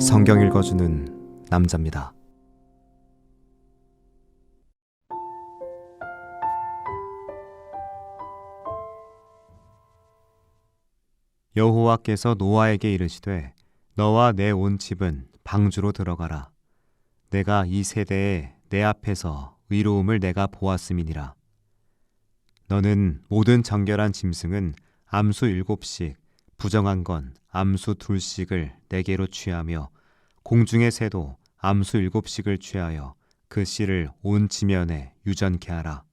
성경 읽어주는 남자입니다. 여호와께서 노아에게 이르시되 너와 내 온 집은 방주로 들어가라. 내가 이 세대에 내 앞에서 의로움을 내가 보았음이니라. 너는 모든 정결한 짐승은 암수 7씩 부정한 건 암수 2씩을 내게로 취하며 공중의 새도 암수 7씩을 취하여 그 씨를 온 지면에 유전케 하라.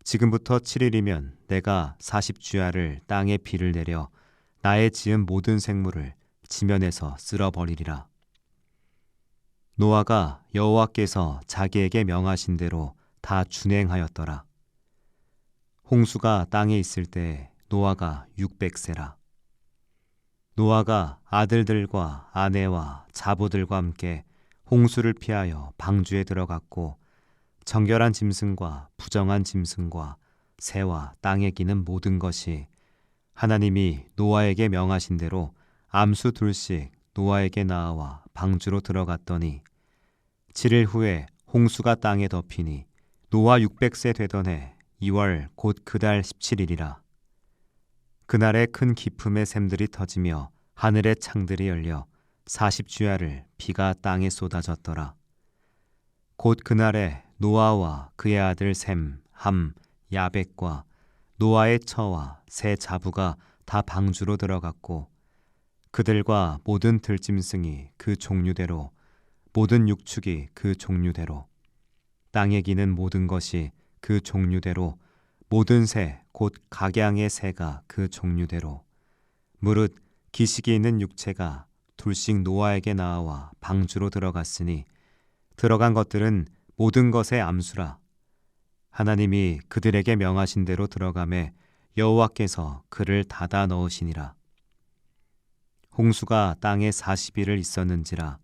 지금부터 7일이면 내가 40주야를 땅에 비를 내려 나의 지은 모든 생물을 지면에서 쓸어버리리라. 노아가 여호와께서 자기에게 명하신 대로 다 준행하였더라. 홍수가 땅에 있을 때 노아가 600세라. 노아가 아들들과 아내와 자부들과 함께 홍수를 피하여 방주에 들어갔고 정결한 짐승과 부정한 짐승과 새와 땅에 기는 모든 것이 하나님이 노아에게 명하신 대로 암수 2씩 노아에게 나아와 방주로 들어갔더니 7일 후에 홍수가 땅에 덮이니 노아 600세 되던 해 2월 곧 그달 17일이라. 그날에 큰 기품의 샘들이 터지며 하늘의 창들이 열려 40주야를 비가 땅에 쏟아졌더라. 곧 그날에 노아와 그의 아들 셈, 함, 야벳과 노아의 처와 새 자부가 다 방주로 들어갔고 그들과 모든 들짐승이 그 종류대로 모든 육축이 그 종류대로 땅에 기는 모든 것이 그 종류대로 모든 새 곧 각양의 새가 그 종류대로 무릇 기식이 있는 육체가 둘씩 노아에게 나아와 방주로 들어갔으니 들어간 것들은 모든 것의 암수라. 하나님이 그들에게 명하신 대로 들어가매 여호와께서 그를 닫아 넣으시니라. 홍수가 땅에 40일을 있었는지라.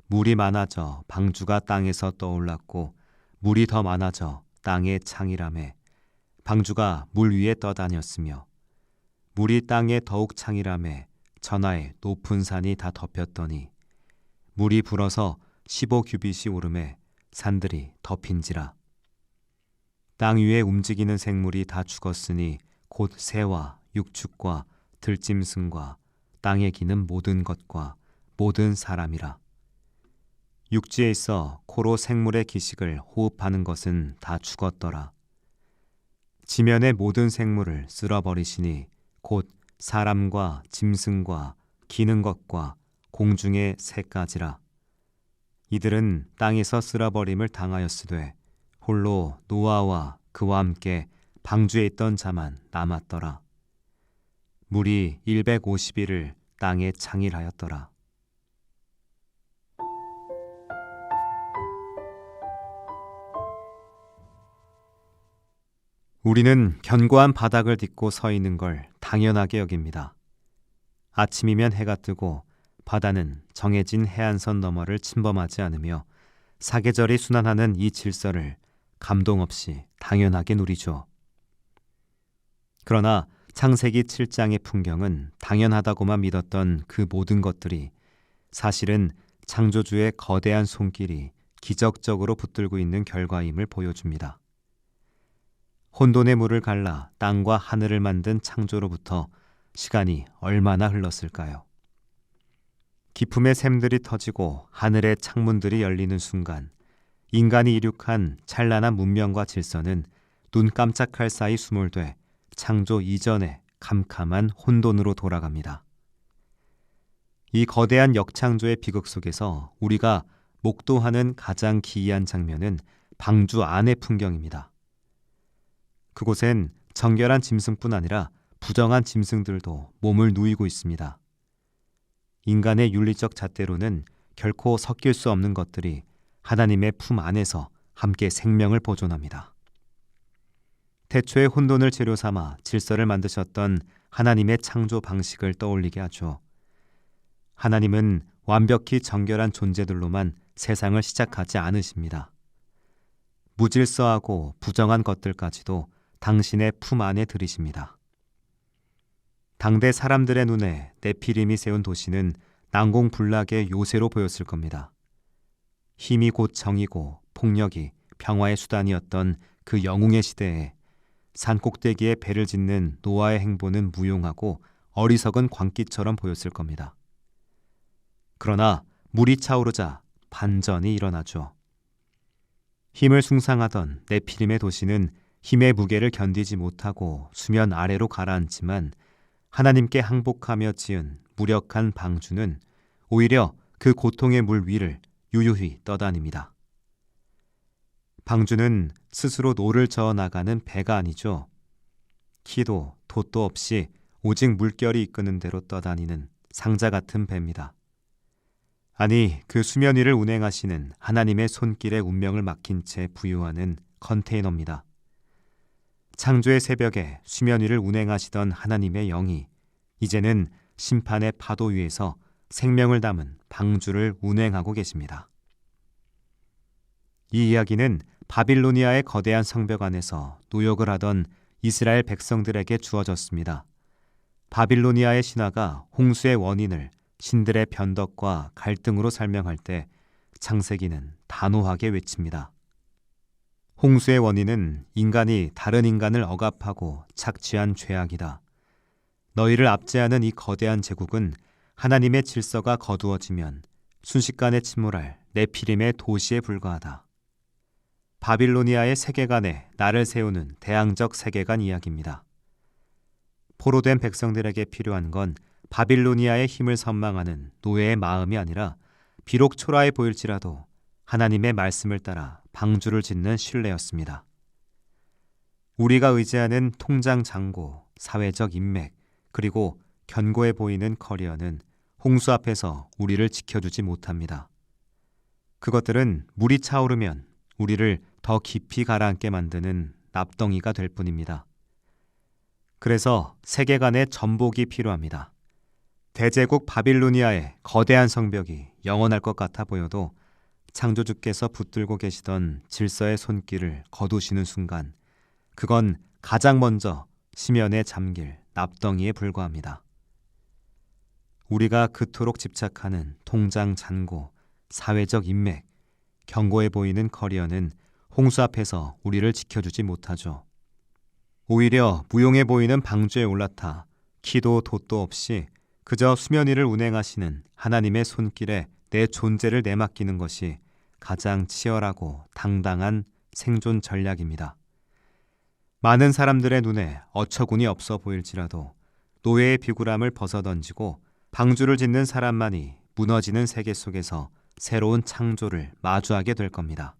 물이 많아져 방주가 땅에서 떠올랐고 물이 더 많아져 땅의 창이라매 방주가 물 위에 떠다녔으며 물이 땅에 더욱 창이라매 천하의 높은 산이 다 덮였더니 물이 불어서 15규빗이 오르매 산들이 덮인지라. 땅 위에 움직이는 생물이 다 죽었으니 곧 새와 육축과 들짐승과 땅에 기는 모든 것과 모든 사람이라. 육지에 있어 코로 생물의 기식을 호흡하는 것은 다 죽었더라. 지면의 모든 생물을 쓸어버리시니 곧 사람과 짐승과 기는 것과 공중의 새까지라. 이들은 땅에서 쓸어버림을 당하였으되 홀로 노아와 그와 함께 방주에 있던 자만 남았더라. 물이 150일을 땅에 창일하였더라. 우리는 견고한 바닥을 딛고 서 있는 걸 당연하게 여깁니다. 아침이면 해가 뜨고 바다는 정해진 해안선 너머를 침범하지 않으며 사계절이 순환하는 이 질서를 감동 없이 당연하게 누리죠. 그러나 창세기 7장의 풍경은 당연하다고만 믿었던 그 모든 것들이 사실은 창조주의 거대한 손길이 기적적으로 붙들고 있는 결과임을 보여줍니다. 혼돈의 물을 갈라 땅과 하늘을 만든 창조로부터 시간이 얼마나 흘렀을까요? 기품의 샘들이 터지고 하늘의 창문들이 열리는 순간 인간이 이룩한 찬란한 문명과 질서는 눈 깜짝할 사이 수몰돼 창조 이전의 캄캄한 혼돈으로 돌아갑니다. 이 거대한 역창조의 비극 속에서 우리가 목도하는 가장 기이한 장면은 방주 안의 풍경입니다. 그곳엔 정결한 짐승뿐 아니라 부정한 짐승들도 몸을 누이고 있습니다. 인간의 윤리적 잣대로는 결코 섞일 수 없는 것들이 하나님의 품 안에서 함께 생명을 보존합니다. 태초의 혼돈을 재료 삼아 질서를 만드셨던 하나님의 창조 방식을 떠올리게 하죠. 하나님은 완벽히 정결한 존재들로만 세상을 시작하지 않으십니다. 무질서하고 부정한 것들까지도 당신의 품 안에 들이십니다. 당대 사람들의 눈에 네피림이 세운 도시는 난공불락의 요새로 보였을 겁니다. 힘이 곧 정이고 폭력이 평화의 수단이었던 그 영웅의 시대에 산꼭대기에 배를 짓는 노아의 행보는 무용하고 어리석은 광기처럼 보였을 겁니다. 그러나 물이 차오르자 반전이 일어나죠. 힘을 숭상하던 네피림의 도시는 힘의 무게를 견디지 못하고 수면 아래로 가라앉지만 하나님께 항복하며 지은 무력한 방주는 오히려 그 고통의 물 위를 유유히 떠다닙니다. 방주는 스스로 노를 저어 나가는 배가 아니죠. 키도 돛도 없이 오직 물결이 이끄는 대로 떠다니는 상자 같은 배입니다. 아니, 그 수면 위를 운행하시는 하나님의 손길에 운명을 맡긴 채 부유하는 컨테이너입니다. 창조의 새벽에 수면 위를 운행하시던 하나님의 영이 이제는 심판의 파도 위에서 생명을 담은 방주를 운행하고 계십니다. 이 이야기는 바빌로니아의 거대한 성벽 안에서 노역을 하던 이스라엘 백성들에게 주어졌습니다. 바빌로니아의 신화가 홍수의 원인을 신들의 변덕과 갈등으로 설명할 때 창세기는 단호하게 외칩니다. 홍수의 원인은 인간이 다른 인간을 억압하고 착취한 죄악이다. 너희를 압제하는 이 거대한 제국은 하나님의 질서가 거두어지면 순식간에 침몰할 네피림의 도시에 불과하다. 바빌로니아의 세계관에 나를 세우는 대항적 세계관 이야기입니다. 포로된 백성들에게 필요한 건 바빌로니아의 힘을 선망하는 노예의 마음이 아니라 비록 초라해 보일지라도 하나님의 말씀을 따라 방주를 짓는 신뢰였습니다. 우리가 의지하는 통장 잔고, 사회적 인맥, 그리고 견고해 보이는 커리어는 홍수 앞에서 우리를 지켜주지 못합니다. 그것들은 물이 차오르면 우리를 더 깊이 가라앉게 만드는 납덩이가 될 뿐입니다. 그래서 세계관의 전복이 필요합니다. 대제국 바빌로니아의 거대한 성벽이 영원할 것 같아 보여도 창조주께서 붙들고 계시던 질서의 손길을 거두시는 순간 그건 가장 먼저 심연에 잠길 납덩이에 불과합니다. 우리가 그토록 집착하는 통장 잔고, 사회적 인맥, 견고해 보이는 커리어는 홍수 앞에서 우리를 지켜주지 못하죠. 오히려 무용해 보이는 방주에 올라타 키도 돛도 없이 그저 수면 위를 운행하시는 하나님의 손길에 내 존재를 내맡기는 것이 가장 치열하고 당당한 생존 전략입니다. 많은 사람들의 눈에 어처구니 없어 보일지라도 노예의 비굴함을 벗어던지고 방주를 짓는 사람만이 무너지는 세계 속에서 새로운 창조를 마주하게 될 겁니다.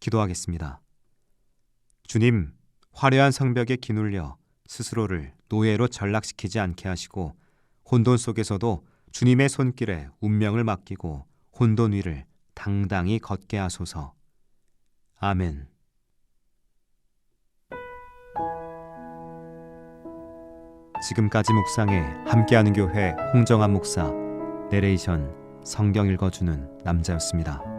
기도하겠습니다. 주님, 화려한 성벽에 기눌려 스스로를 노예로 전락시키지 않게 하시고 혼돈 속에서도 주님의 손길에 운명을 맡기고 혼돈 위를 당당히 걷게 하소서. 아멘. 지금까지 묵상에 함께하는 교회 홍정한 목사, 내레이션 성경 읽어주는 남자였습니다.